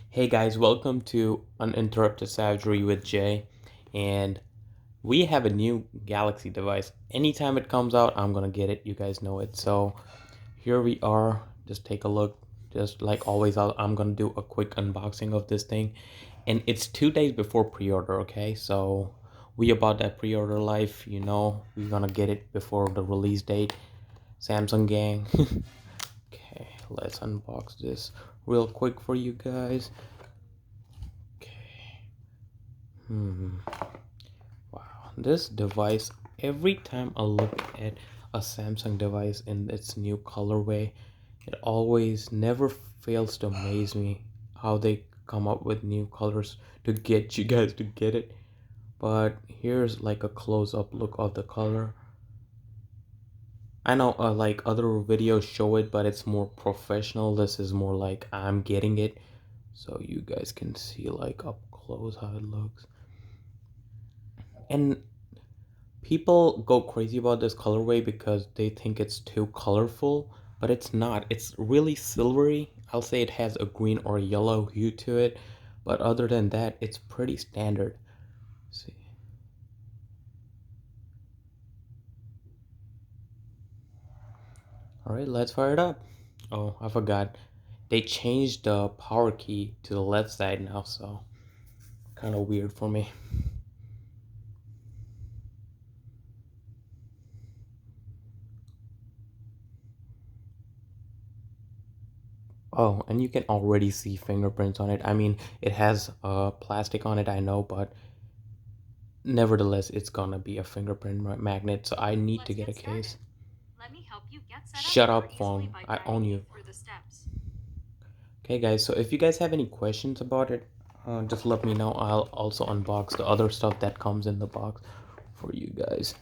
Hey guys, welcome to Uninterrupted Savagery with Jay. And we have a new Galaxy device. Anytime it comes out, I'm gonna get it. You guys know it. So here we are. Just take a look. Just like always, I'm gonna do a quick unboxing of this thing. And it's 2 days before pre-order, okay? So we about that pre-order life, we're gonna get it before the release date. Samsung gang. Okay, let's unbox this real quick for you guys. Okay. Wow, this device, every time I look at a Samsung device in its new colorway, it always never fails to amaze me how they come up with new colors to get you guys to get it. But here's like a close-up look of the color. I know like other videos show it, but it's more professional. This is more like I'm getting it, so you guys can see like up close how it looks. And people go crazy about this colorway because they think it's too colorful, but it's not. It's really silvery. I'll say it has a green or yellow hue to it, but other than that, it's pretty standard. Let's see. All right, let's fire it up. Oh, I forgot. They changed the power key to the left side now, so kind of weird for me. Oh, and you can already see fingerprints on it. I mean, it has plastic on it, I know, but nevertheless, it's gonna be a fingerprint magnet, so I need to get a case. Let me help you get set up Shut more up, easily phone. by I guiding own you you. through the steps. Okay, guys, so if you guys have any questions about it, just let me know. I'll also unbox the other stuff that comes in the box for you guys.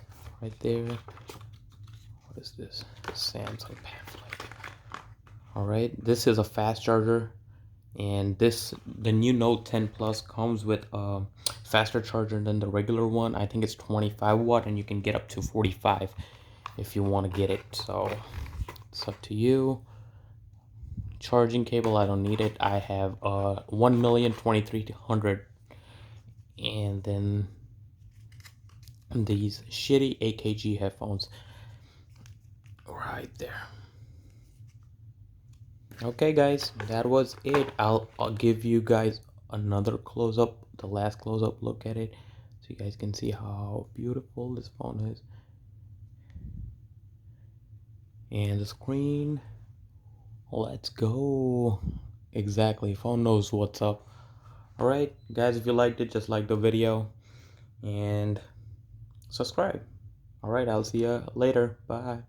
Right there. What is this? The Samsung pamphlet. Alright, this is a fast charger. And the new Note 10 Plus comes with a faster charger than the regular one. I think it's 25 watt, and you can get up to 45 if you want to get it. So it's up to you. Charging cable, I don't need it. I have 1,023,100, and then these shitty AKG headphones right there. Okay, guys, that was it. I'll give you guys another close up, the last close up look at it, so you guys can see how beautiful this phone is. And the screen, let's go. Exactly, phone knows what's up. All right, guys, if you liked it, just like the video and subscribe. All right, I'll see you later. Bye.